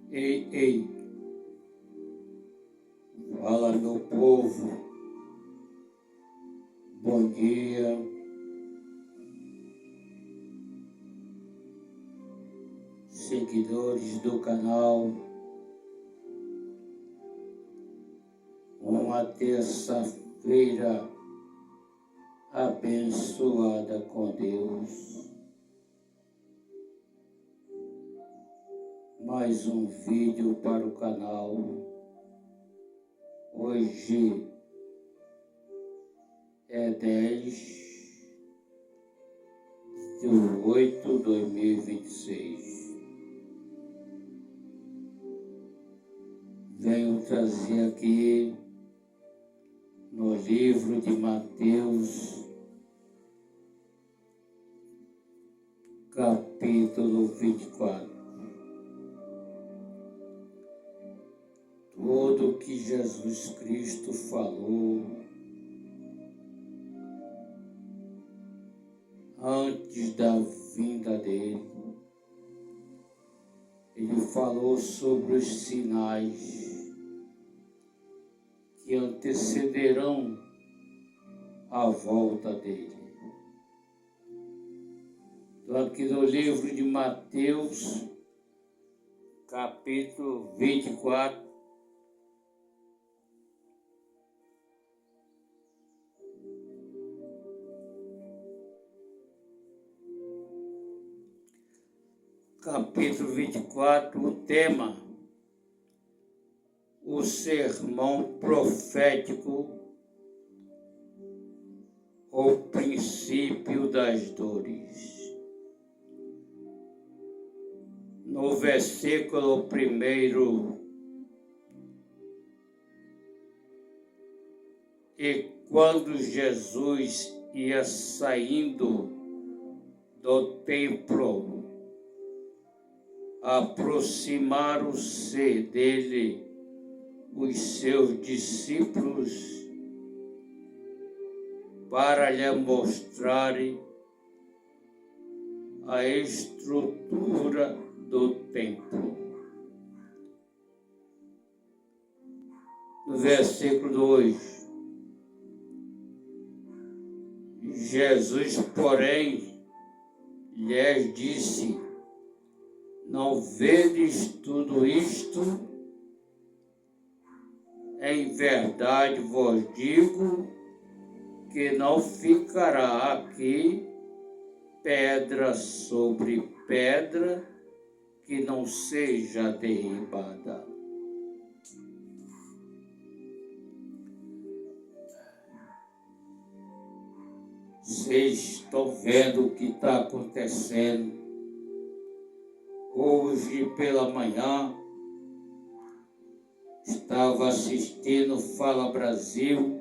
Ei, ei, fala meu povo, bom dia, seguidores do canal, uma terça-feira abençoada com Deus. Mais um vídeo para o canal. Hoje é 10/8/2026. Venho trazer aqui no livro de Mateus, capítulo 24. Tudo que Jesus Cristo falou antes da vinda dele. Ele falou sobre os sinais que antecederão a volta dele. Estou aqui no livro de Mateus, capítulo 24. Capítulo 24, o tema: o sermão profético, o princípio das dores. No versículo 1, e quando Jesus ia saindo do templo, aproximaram-se dele os seus discípulos para lhe mostrarem a estrutura do templo. No versículo 2, Jesus, porém, lhes disse: não vedes tudo isto? Em verdade vos digo que não ficará aqui pedra sobre pedra que não seja derribada. Vocês estão vendo o que está acontecendo? Hoje pela manhã, estava assistindo Fala Brasil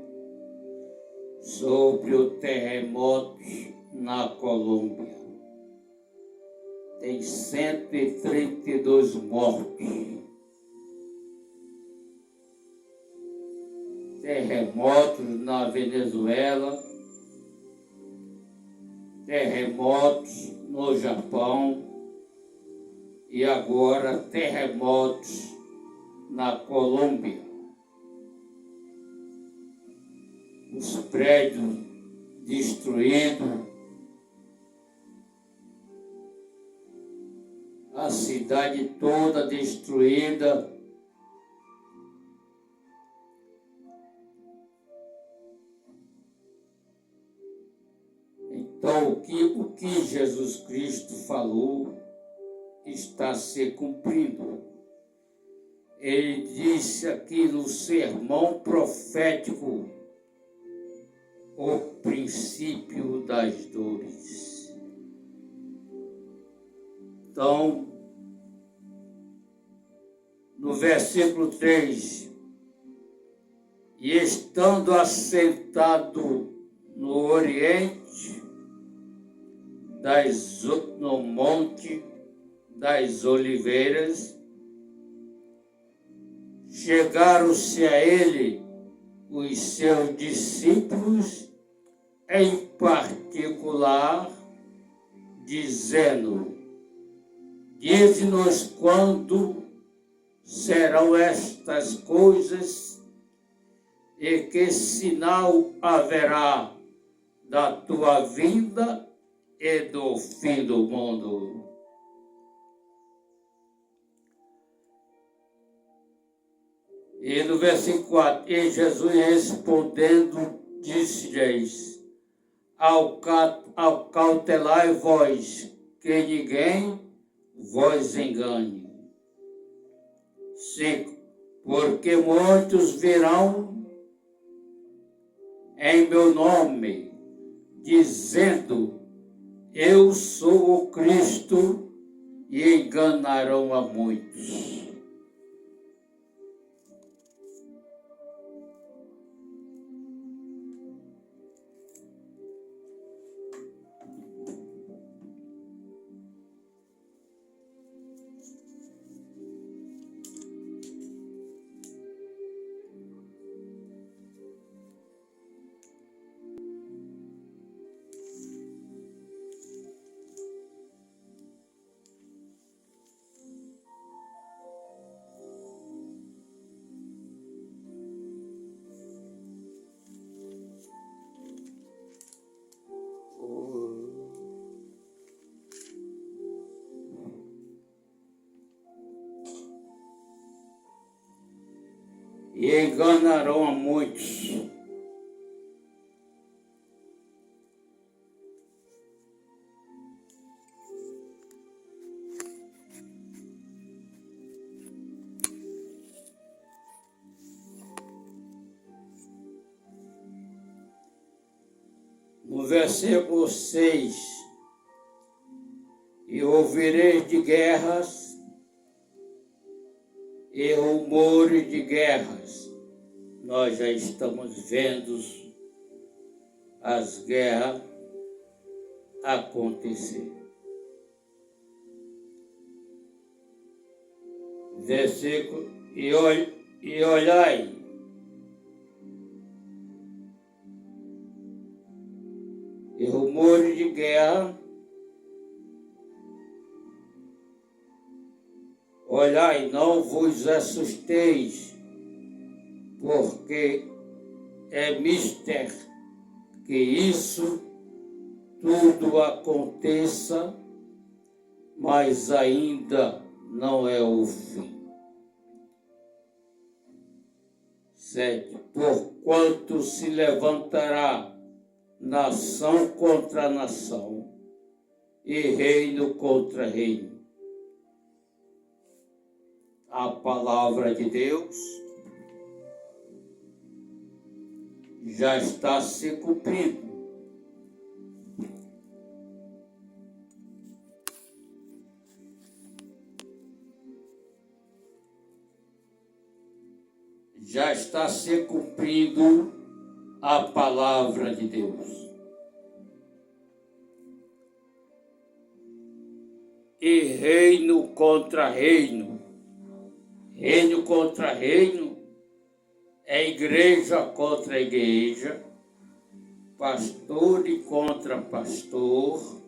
sobre o terremoto na Colômbia. Tem 132 mortos. Terremotos na Venezuela, terremotos no Japão, e agora terremotos na Colômbia. Os prédios destruídos, a cidade toda destruída. Então, o que Jesus Cristo falou está se cumprindo. Ele disse aqui no sermão profético, o princípio das dores. Então, no versículo 3, e estando assentado no Oriente, no Monte das Oliveiras, chegaram-se a ele os seus discípulos, em particular, dizendo: dize-nos quando serão estas coisas, e que sinal haverá da tua vinda e do fim do mundo? E no versículo 4, e Jesus respondendo, disse-lhes: Acautelai vós, que ninguém vos engane. 5. Porque muitos virão em meu nome, dizendo: Eu sou o Cristo, e enganarão a muitos. E enganarão a muitos. No versículo 6, e ouvireis de guerras e rumores de guerras. Nós já estamos vendo as guerras acontecer. Versículo, e olhai, e rumores de guerra, olhai, não vos assusteis, porque é mister que isso tudo aconteça, mas ainda não é o fim. 7. Porquanto se levantará nação contra nação e reino contra reino. A palavra de Deus já está se cumprindo. Já está se cumprindo a palavra de Deus. E reino contra reino. Reino contra reino é igreja contra igreja, pastor e contra pastor.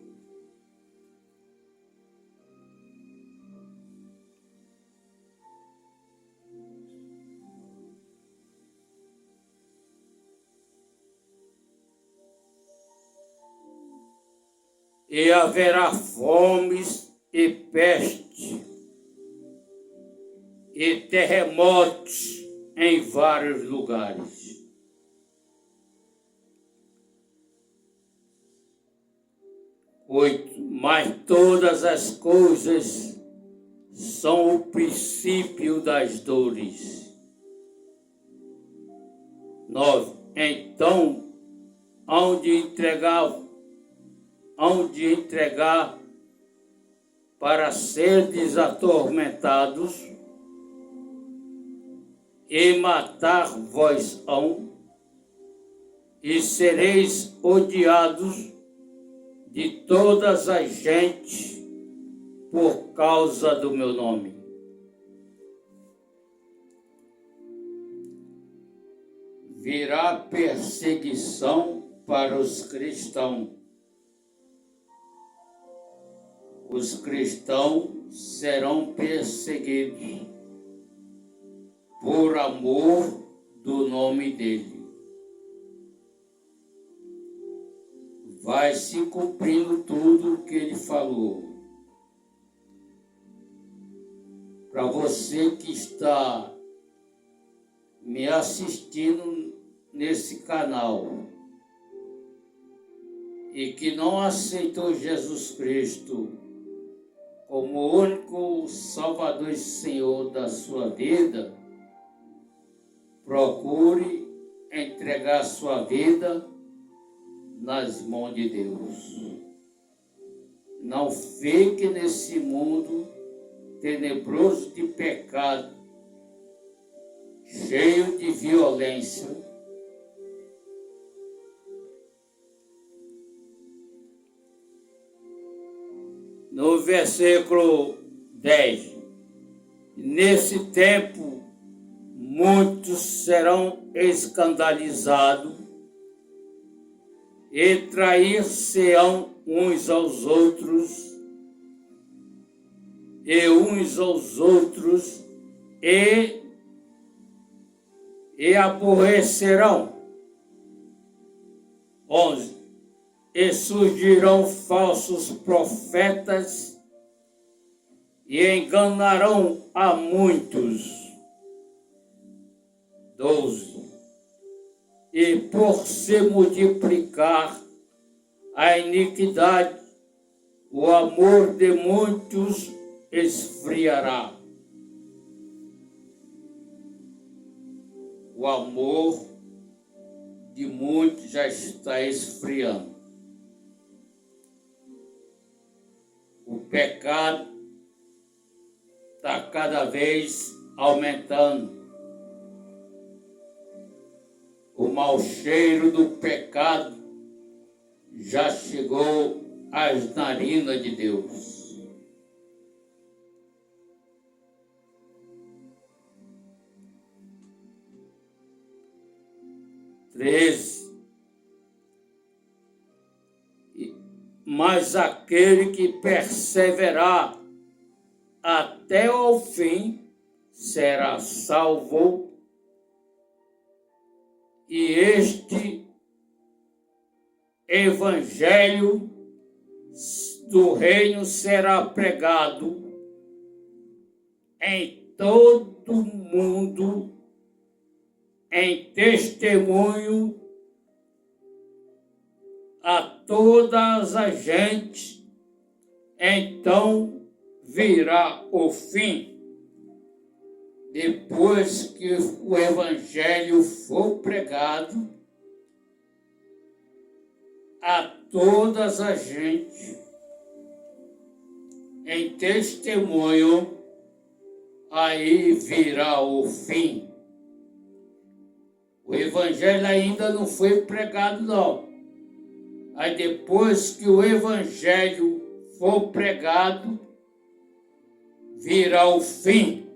E haverá fomes e peste e terremotos em vários lugares. Mas todas as coisas são o princípio das dores. 9. Então, hão de entregar para serdes atormentados e matar-vos-ão, e sereis odiados de todas as gentes por causa do meu nome. Virá perseguição para os cristãos. Os cristãos serão perseguidos. por amor do nome dele. Vai se cumprindo tudo o que ele falou. Para você que está me assistindo nesse canal e que não aceitou Jesus Cristo como o único Salvador e Senhor da sua vida, procure entregar sua vida nas mãos de Deus. Não fique nesse mundo tenebroso de pecado, cheio de violência. No versículo 10, nesse tempo muitos serão escandalizados e trair-se-ão uns aos outros, e aborrecerão. 11. E surgirão falsos profetas e enganarão a muitos. 12. E por se multiplicar a iniquidade, o amor de muitos esfriará. O amor de muitos já está esfriando. O pecado está cada vez aumentando. O mau cheiro do pecado já chegou às narinas de Deus. 13. Mas aquele que perseverar até o fim será salvo, e este evangelho do reino será pregado em todo o mundo, em testemunho a todas as gentes, então virá o fim. Depois que o evangelho for pregado a todas as gentes, em testemunho, aí virá o fim. O evangelho ainda não foi pregado, não. Aí depois que o evangelho for pregado, virá o fim.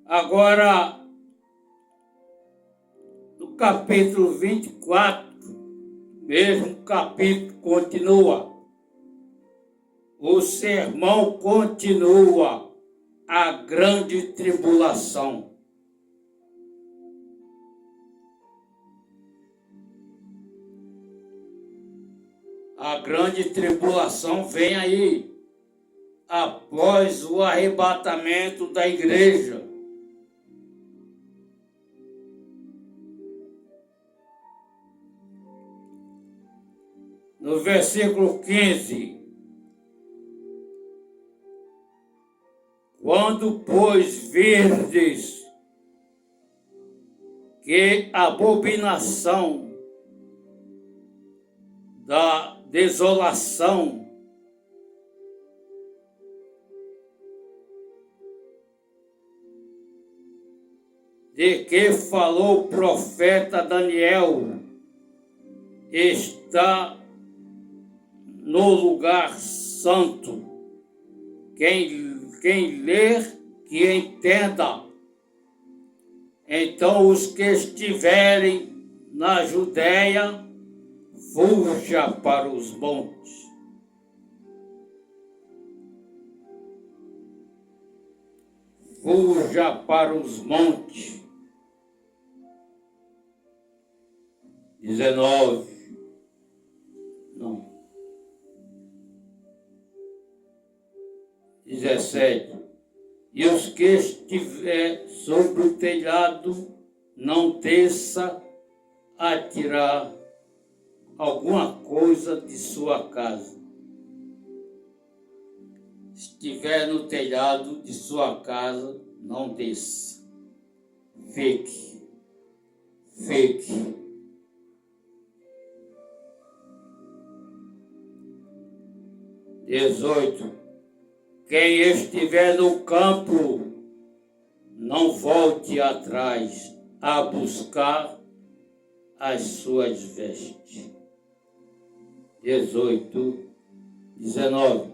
Agora, no capítulo 24, mesmo capítulo continua. O sermão continua, a grande tribulação. A grande tribulação vem aí, após o arrebatamento da igreja. No versículo 15, quando, pois, virdes que a abominação da desolação de que falou o profeta Daniel está no lugar santo. Quem ler, que entenda. Então os que estiverem na Judéia, fuja para os montes. fuja para os montes. 19. Não. 17. E os que estiver sobre o telhado não desça a tirar alguma coisa de sua casa. Estiver no telhado de sua casa, não desça. Fique. 18. Quem estiver no campo, não volte atrás a buscar as suas vestes. 18, 19.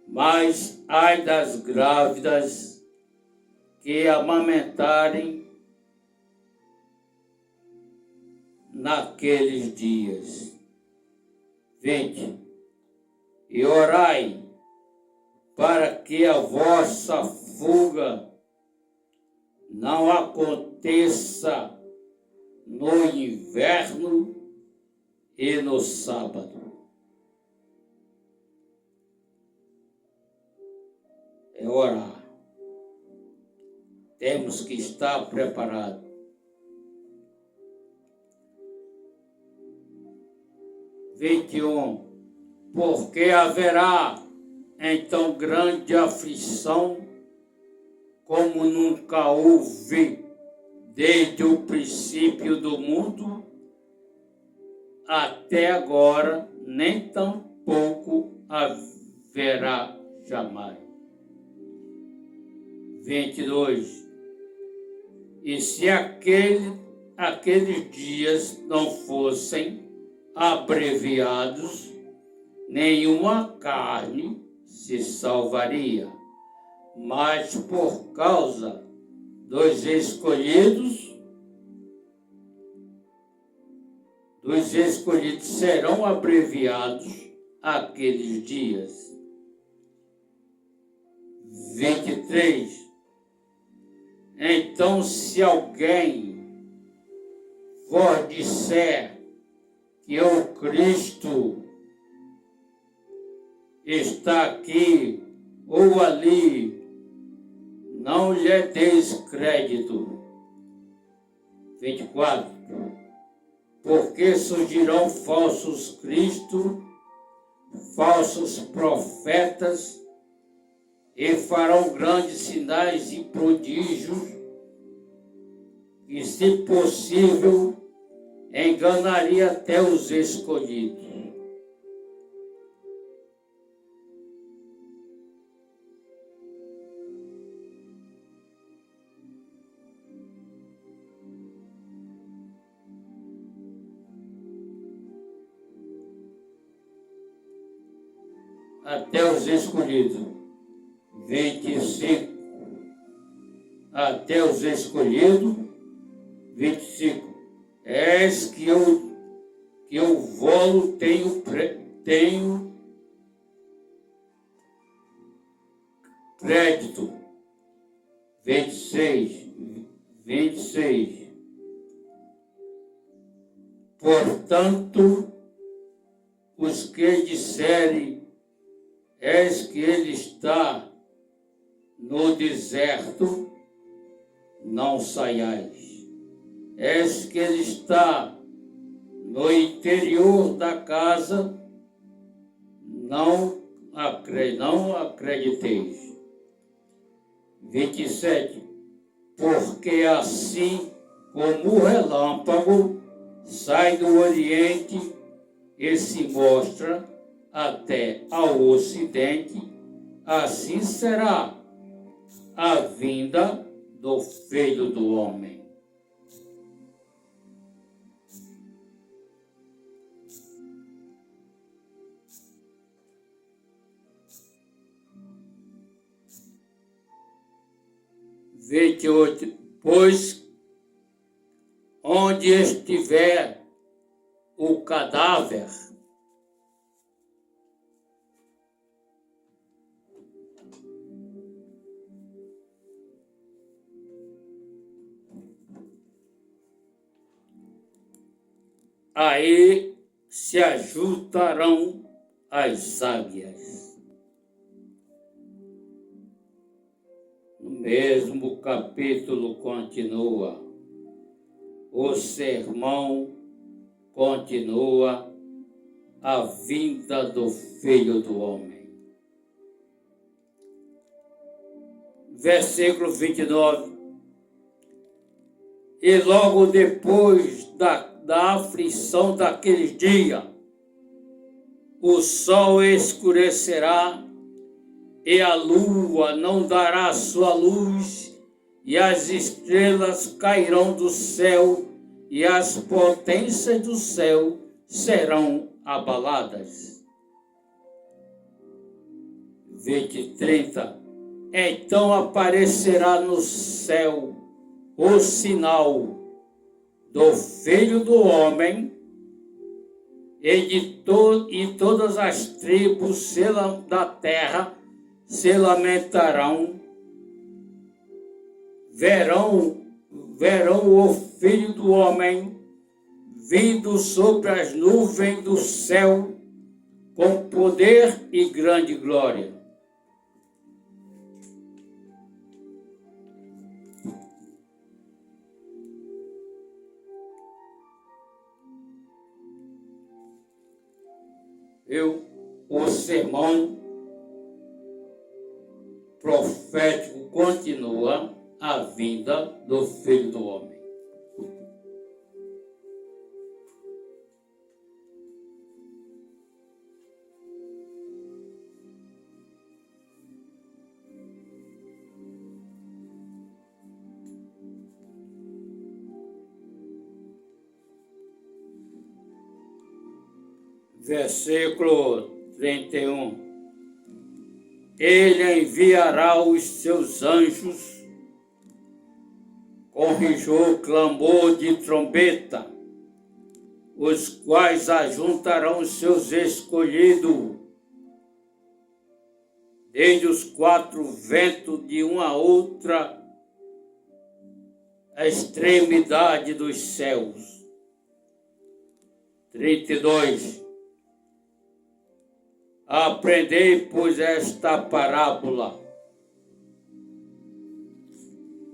Mas ai das grávidas que amamentarem naqueles dias. 20. E orai para que a vossa fuga não aconteça no inverno e no sábado. É orar. Temos que estar preparados. 21. Porque haverá então grande aflição, como nunca houve desde o princípio do mundo até agora, nem tampouco haverá jamais. 22. E se aqueles dias não fossem abreviados, nenhuma carne se salvaria, mas por causa dos escolhidos serão abreviados aqueles dias. 23. Então, se alguém vos disser que o Cristo está aqui ou ali, não lhe deis crédito. 24. Porque surgirão falsos cristos, falsos profetas, e farão grandes sinais e prodígios, e, se possível, enganaria até os escolhidos. Até os escolhidos. 25. Até os escolhidos. 25. Eis que eu vou tenho crédito. 26. Portanto, os que disserem, eis que ele está no deserto, não saiais. Eis que ele está no interior da casa, não acrediteis. 27. Porque assim como o relâmpago sai do Oriente e se mostra até ao Ocidente, assim será a vinda do Filho do Homem. Pois onde estiver o cadáver, aí se ajuntarão as águias. No mesmo capítulo continua, o sermão continua, a vinda do Filho do Homem. Versículo 29. E logo depois da aflição daquele dia, o sol escurecerá e a lua não dará sua luz, e as estrelas cairão do céu, e as potências do céu serão abaladas. 30. Então aparecerá no céu o sinal do Filho do Homem, e todas as tribos da terra se lamentarão, verão o Filho do Homem vindo sobre as nuvens do céu com poder e grande glória. O sermão profético continua, a vinda do Filho do Homem. Versículo 31. Ele enviará os seus anjos com rigor, clamor de trombeta, os quais ajuntarão os seus escolhidos desde os quatro ventos de uma outra extremidade dos céus. 32. Aprendei, pois, esta parábola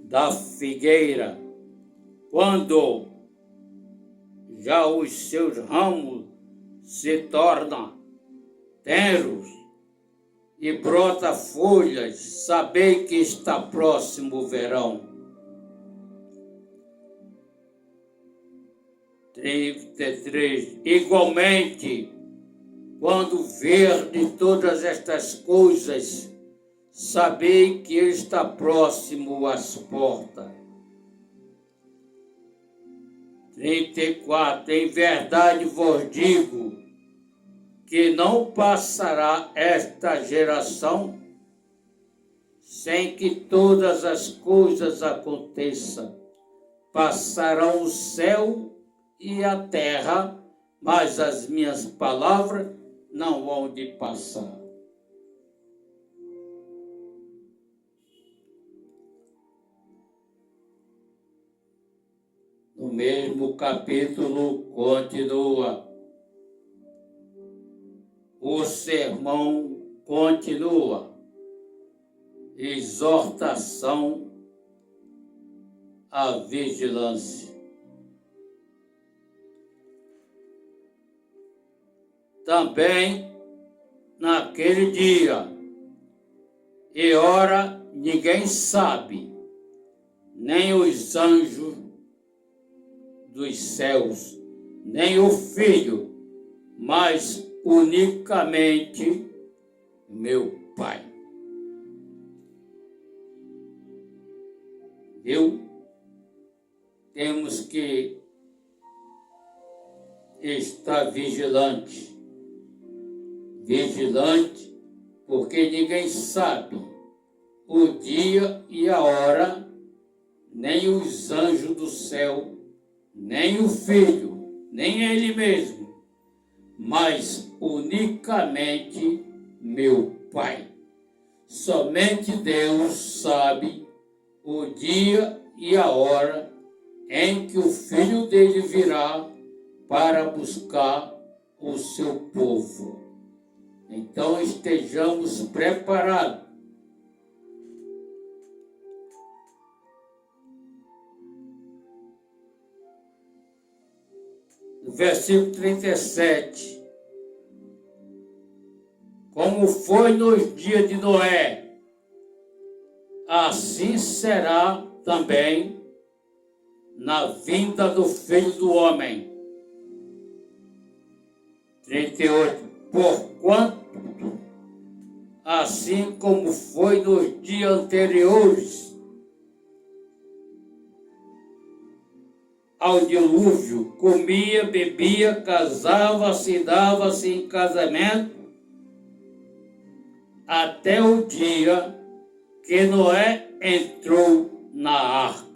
da figueira, quando já os seus ramos se tornam tenros e brota folhas, sabei que está próximo o verão. 33. Igualmente, quando verde todas estas coisas, sabei que ele está próximo às portas. 34. Em verdade vos digo que não passará esta geração sem que todas as coisas aconteçam. Passarão o céu e a terra, mas as minhas palavras não hão de passar. No mesmo capítulo continua. O sermão continua. Exortação à vigilância. Também naquele dia e hora ninguém sabe, nem os anjos dos céus, nem o Filho, mas unicamente meu Pai. Temos que estar vigilante, porque ninguém sabe o dia e a hora, nem os anjos do céu, nem o Filho, nem ele mesmo, mas unicamente meu Pai. Somente Deus sabe o dia e a hora em que o Filho dele virá para buscar o seu povo. Então estejamos preparados. No versículo 37. Como foi nos dias de Noé, assim será também na vinda do Filho do Homem. 38. Porquanto, assim como foi nos dias anteriores ao dilúvio, comia, bebia, casava-se, dava-se em casamento, até o dia que Noé entrou na arca.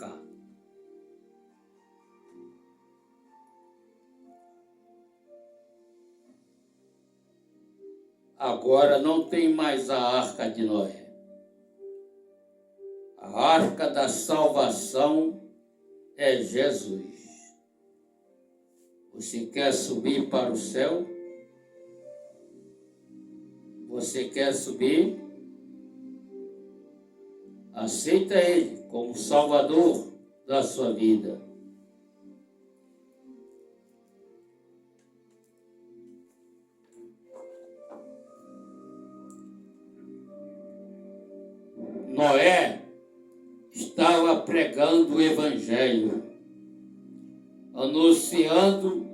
Agora não tem mais a arca de Noé. A arca da salvação é Jesus. Você quer subir para o céu? Você quer subir? Aceita Ele como Salvador da sua vida. Noé estava pregando o Evangelho, anunciando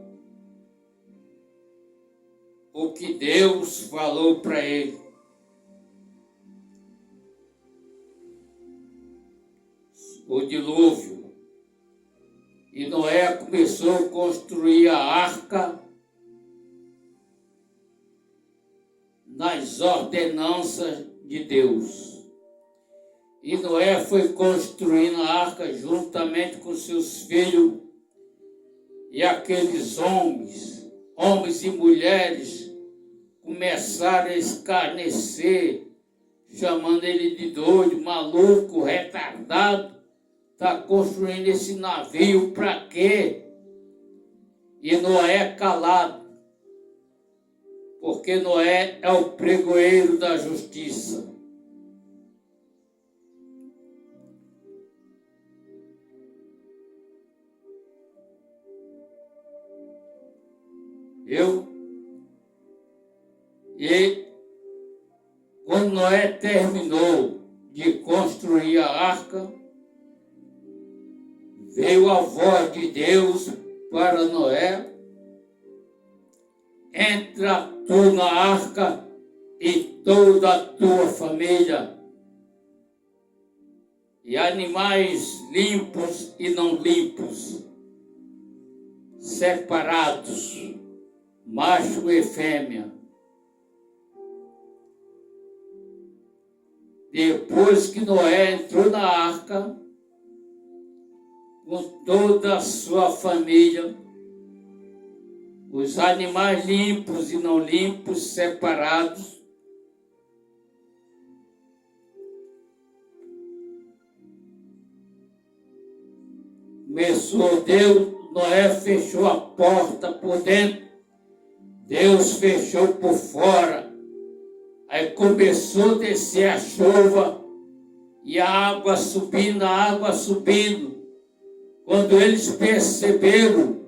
o que Deus falou para ele. O dilúvio. E Noé começou a construir a arca nas ordenanças de Deus. E Noé foi construindo a arca juntamente com seus filhos e aqueles homens e mulheres começaram a escarnecer, chamando ele de doido, maluco, retardado. Está construindo esse navio para quê? E Noé calado, porque Noé é o pregoeiro da justiça. E quando Noé terminou de construir a arca, veio a voz de Deus para Noé: entra tu na arca e toda a tua família, e animais limpos e não limpos, separados, macho e fêmea. Depois que Noé entrou na arca, com toda a sua família, os animais limpos e não limpos, separados, começou Deus, Noé fechou a porta por dentro, Deus fechou por fora. Aí começou a descer a chuva e a água subindo. Quando eles perceberam,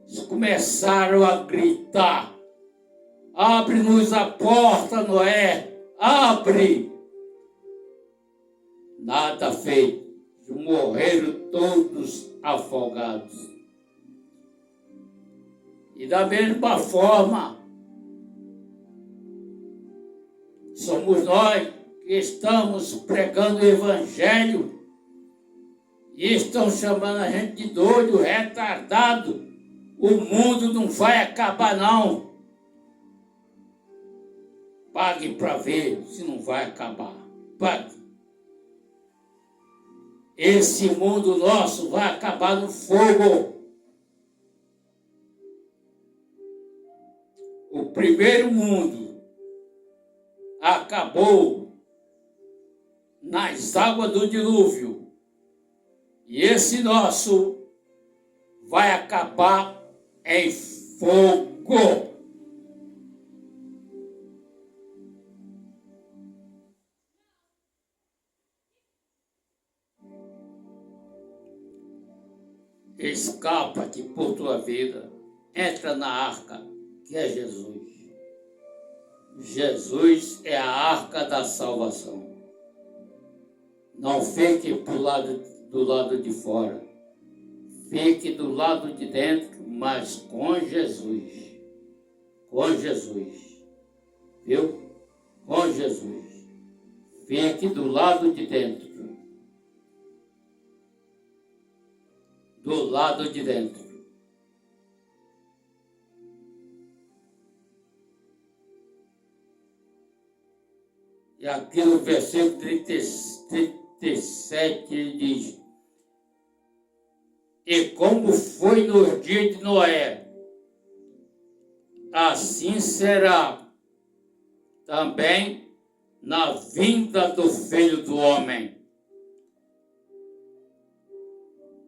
eles começaram a gritar: abre-nos a porta, Noé, abre! Nada feito, morreram todos afogados. E da mesma forma, somos nós que estamos pregando o Evangelho e estão chamando a gente de doido, retardado. O mundo não vai acabar, não. Pague para ver se não vai acabar. Pague. Esse mundo nosso vai acabar no fogo. O primeiro mundo acabou nas águas do dilúvio. E esse nosso vai acabar em fogo. Escapa-te por tua vida, entra na arca, que é Jesus. Jesus é a arca da salvação. Não fique do lado de fora, fique do lado de dentro, mas com Jesus. Com Jesus, viu? Com Jesus. Fique do lado de dentro. Do lado de dentro. E aqui no versículo 37 ele diz: e como foi no dia de Noé, assim será também na vinda do Filho do Homem.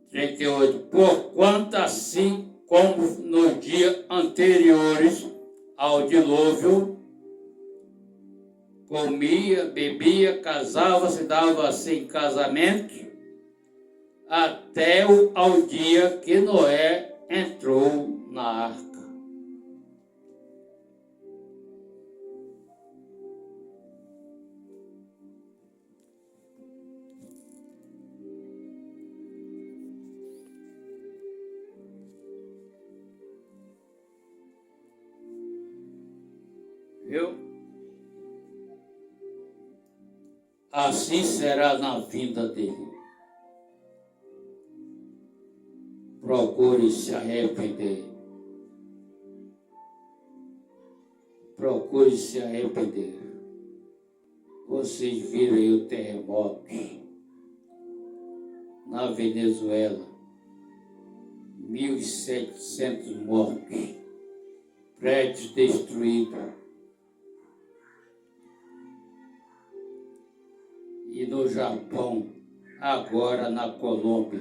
38. Porquanto assim como nos dias anteriores ao dilúvio, comia, bebia, casava-se, dava-se em casamento, até ao dia que Noé entrou na arca. Viu? Assim será na vinda dele. Procure se arrepender. Procure se arrepender. Vocês viram aí o terremoto na Venezuela. 1.700 mortos. Prédios destruídos. E no Japão, agora na Colômbia.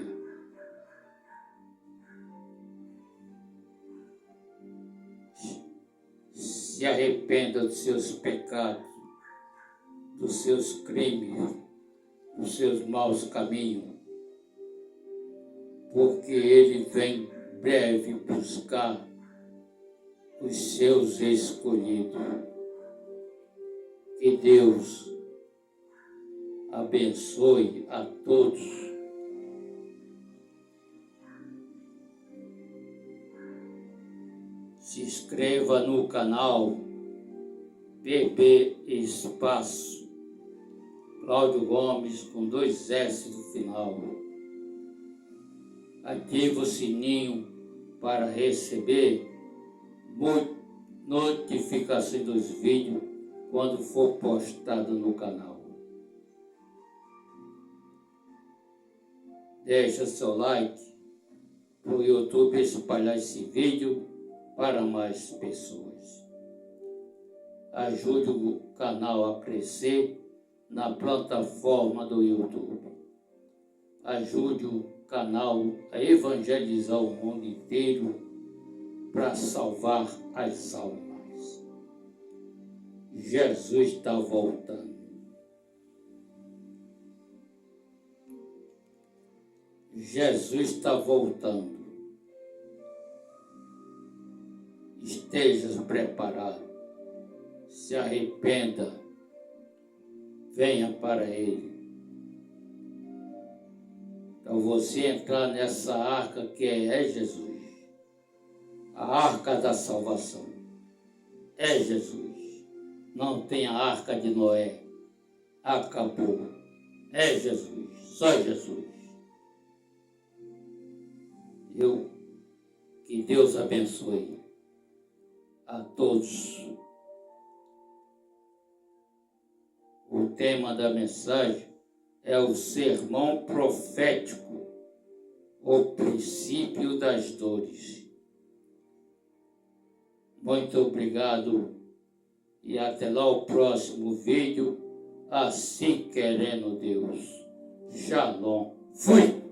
Se arrependa dos seus pecados, dos seus crimes, dos seus maus caminhos, porque ele vem breve buscar os seus escolhidos. Que Deus abençoe a todos. Se inscreva no canal BB Espaço Cláudio Gomes com 2 S no final. Ative o sininho para receber notificações dos vídeos quando for postado no canal. Deixa seu like para o YouTube espalhar esse vídeo para mais pessoas. Ajude o canal a crescer na plataforma do YouTube. Ajude o canal a evangelizar o mundo inteiro para salvar as almas. Jesus está voltando. Jesus está voltando. Esteja preparado. Se arrependa. Venha para Ele. Então você entrar nessa arca que é Jesus. A arca da salvação. É Jesus. Não tem a arca de Noé. Acabou. É Jesus. Só Jesus. Que Deus abençoe a todos. O tema da mensagem é o sermão profético, o princípio das dores. Muito obrigado e até lá o próximo vídeo, assim querendo Deus. Shalom. Fui!